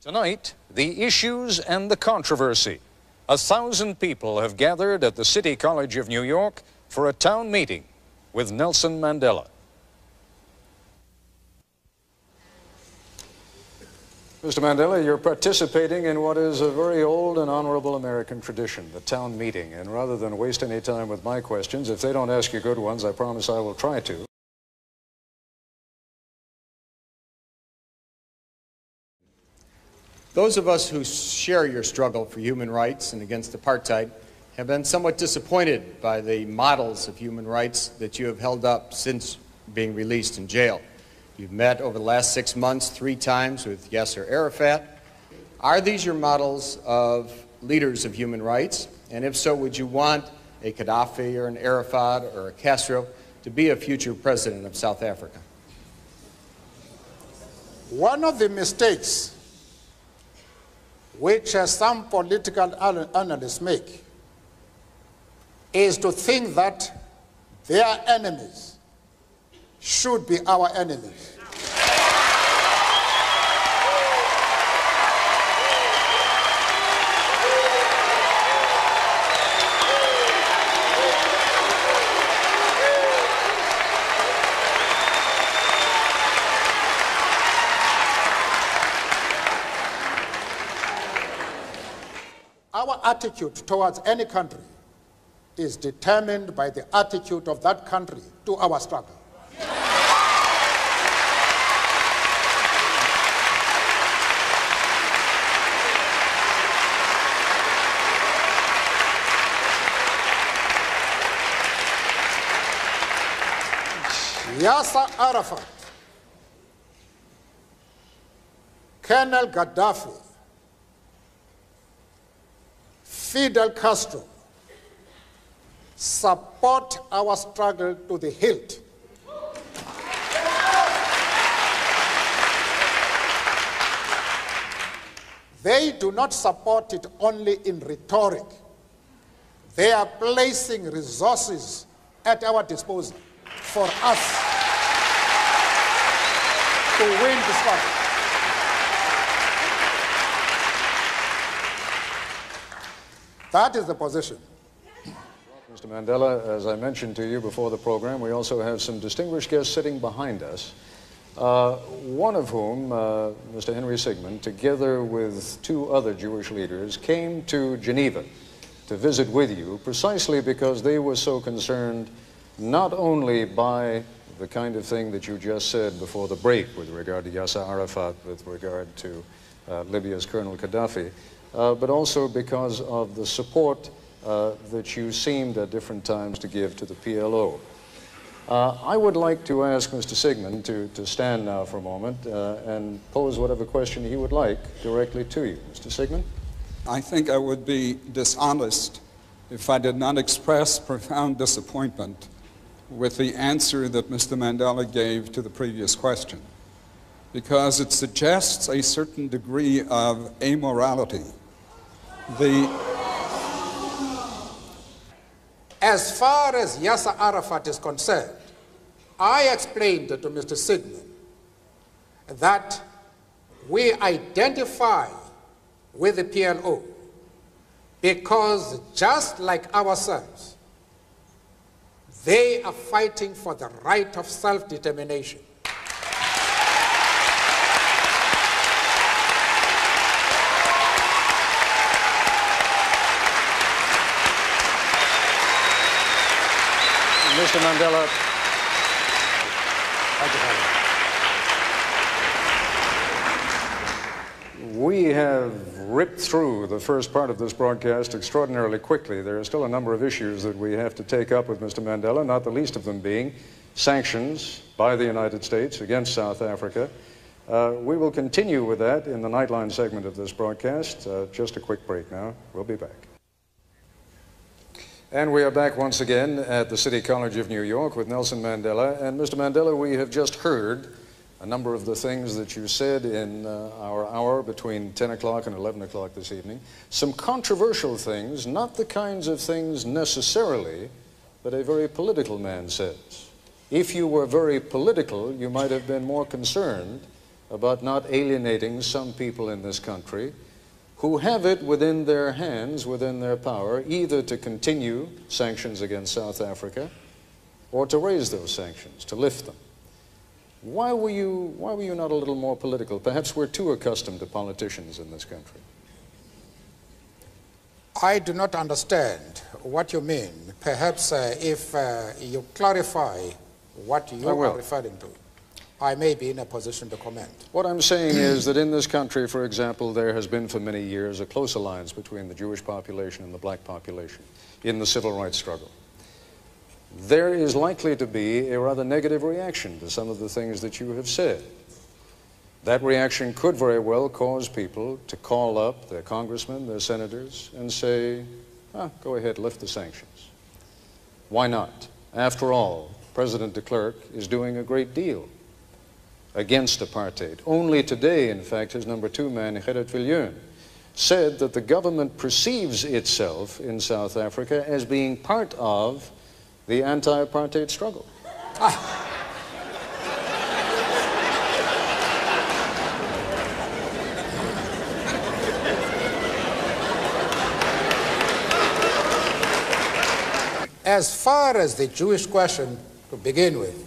Tonight, the issues and the controversy. 1,000 people have gathered at the City College of New York for a town meeting with Nelson Mandela. Mr. Mandela, you're participating in what is a very old and honorable American tradition, the town meeting. And rather than waste any time with my questions, if they don't ask you good ones, I promise I will try to. Those of us who share your struggle for human rights and against apartheid have been somewhat disappointed by the models of human rights that you have held up since being released in jail. You've met over the last 6 months 3 times with Yasser Arafat. Are these your models of leaders of human rights? And if so, would you want a Gaddafi or an Arafat or a Castro to be a future president of South Africa? One of the mistakes which some political analysts make is to think that their enemies should be our enemies. Our attitude towards any country is determined by the attitude of that country to our struggle. Yasser Arafat, Colonel Gaddafi, Fidel Castro support our struggle to the hilt. They do not support it only in rhetoric. They are placing resources at our disposal for us to win the struggle. That is the position. Mr. Mandela, as I mentioned to you before the program, we also have some distinguished guests sitting behind us, one of whom, Mr. Henry Sigmund, together with 2 other Jewish leaders, came to Geneva to visit with you precisely because they were so concerned not only by the kind of thing that you just said before the break with regard to Yasser Arafat, with regard to Libya's Colonel Gaddafi, but also because of the support that you seemed at different times to give to the PLO. I would like to ask Mr. Sigmund to stand now for a moment and pose whatever question he would like directly to you. Mr. Sigmund? I think I would be dishonest if I did not express profound disappointment with the answer that Mr. Mandela gave to the previous question, because it suggests a certain degree of amorality. As far as Yasser Arafat is concerned, I explained to Mr. Sigmund that we identify with the PLO because just like ourselves, they are fighting for the right of self-determination. Mr. Mandela, we have ripped through the first part of this broadcast extraordinarily quickly. There are still a number of issues that we have to take up with Mr. Mandela, not the least of them being sanctions by the United States against South Africa. We will continue with that in the Nightline segment of this broadcast. Just a quick break now. We'll be back. And we are back once again at the City College of New York with Nelson Mandela. And Mr. Mandela, we have just heard a number of the things that you said in our hour between 10 o'clock and 11 o'clock this evening. Some controversial things, not the kinds of things necessarily that a very political man says. If you were very political, you might have been more concerned about not alienating some people in this country who have it within their hands, within their power, either to continue sanctions against South Africa or to raise those sanctions, to lift them. Why were you not a little more political? Perhaps we're too accustomed to politicians in this country. I do not understand what you mean. Perhaps if you clarify what you are referring to, I may be in a position to comment. What I'm saying is that in this country, for example, there has been for many years a close alliance between the Jewish population and the black population in the civil rights struggle. There is likely to be a rather negative reaction to some of the things that you have said. That reaction could very well cause people to call up their congressmen, their senators, and say, go ahead, lift the sanctions. Why not? After all, President de Klerk is doing a great deal against apartheid. Only today, in fact, his number 2 man, Gerrit Viljoen, said that the government perceives itself in South Africa as being part of the anti-apartheid struggle. As far as the Jewish question to begin with,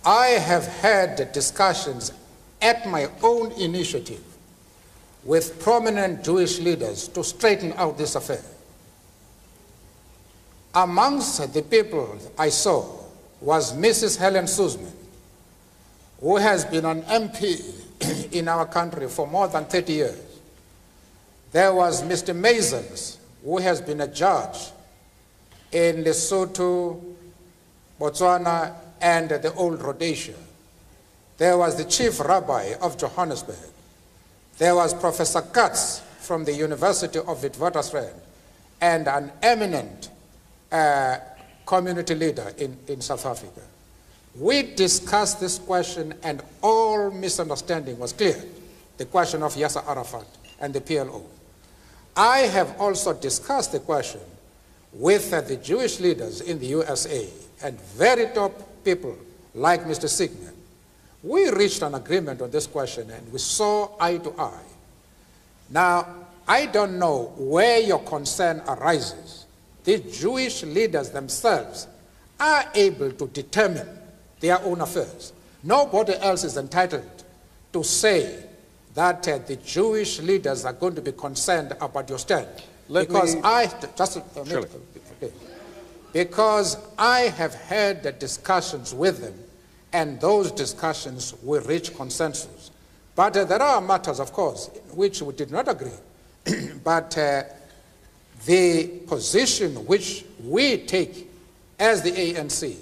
I have had discussions at my own initiative with prominent Jewish leaders to straighten out this affair. Amongst the people I saw was Mrs. Helen Suzman, who has been an MP in our country for more than 30 years. There was Mr. Masons, who has been a judge in Lesotho, Botswana, and the old Rhodesia. There was the chief rabbi of Johannesburg. There was Professor Katz from the University of Witwatersrand, and an eminent community leader in South Africa. We discussed this question and all misunderstanding was clear, the question of Yasser Arafat and the PLO. I have also discussed the question with the Jewish leaders in the USA and very top people like Mr. Sigmund. We reached an agreement on this question and we saw eye to eye. Now, I don't know where your concern arises. The Jewish leaders themselves are able to determine their own affairs. Nobody else is entitled to say that the Jewish leaders are going to be concerned about your stand. Because I have had discussions with them, and those discussions will reach consensus. But there are matters, of course, in which we did not agree. But the position which we take as the ANC,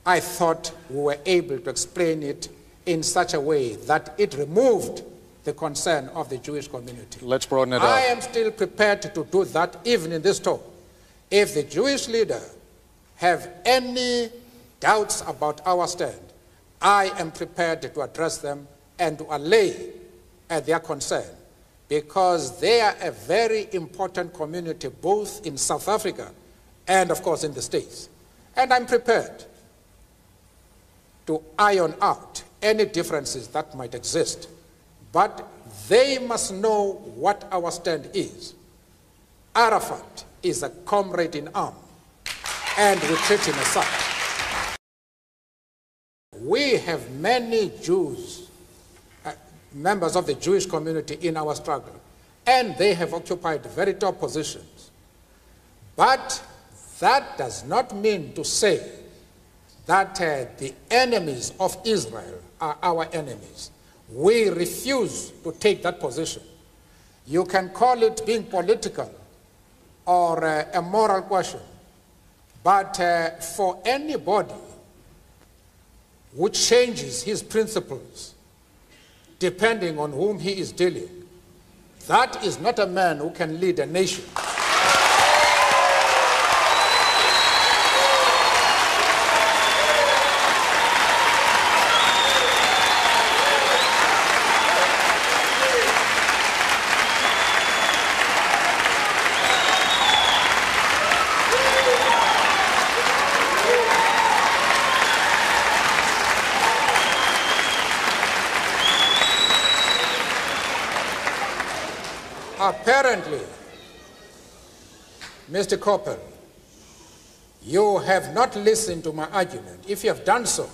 I thought we were able to explain it in such a way that it removed the concern of the Jewish community. Let's broaden it out. I am still prepared to do that even in this talk. If the Jewish leader have any doubts about our stand, I am prepared to address them and to allay their concern, because they are a very important community both in South Africa and, of course, in the States. And I'm prepared to iron out any differences that might exist. But they must know what our stand is. Arafat is a comrade in arms, and we treat him as such. We have many Jews, members of the Jewish community in our struggle, and they have occupied very top positions. But that does not mean to say that the enemies of Israel are our enemies. We refuse to take that position. You can call it being political or a moral question, but for anybody who changes his principles depending on whom he is dealing, that is not a man who can lead a nation. Apparently, Mr. Coppel, you have not listened to my argument. If you have done so,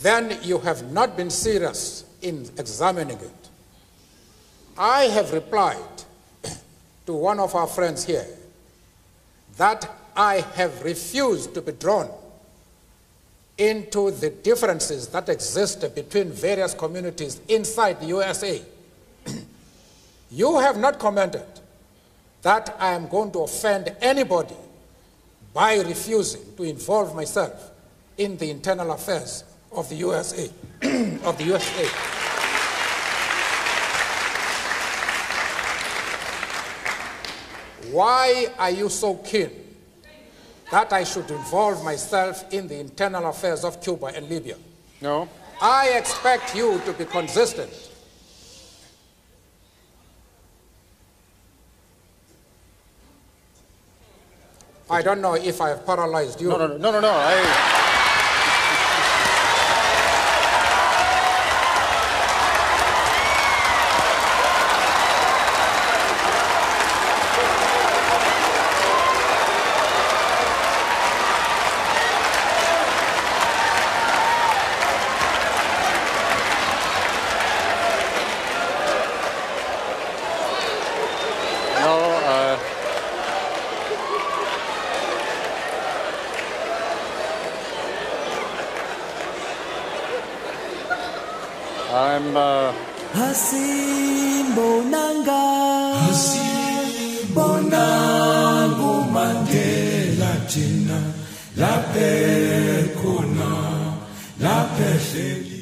then you have not been serious in examining it. I have replied to one of our friends here that I have refused to be drawn into the differences that exist between various communities inside the USA. You have not commented that I am going to offend anybody by refusing to involve myself in the internal affairs of the USA. of the USA. Why are you so keen that I should involve myself in the internal affairs of Cuba and Libya? No. I expect you to be consistent. I don't know if I have paralyzed you. No. Hasibonanga Mandela Tina la pekona la pesheli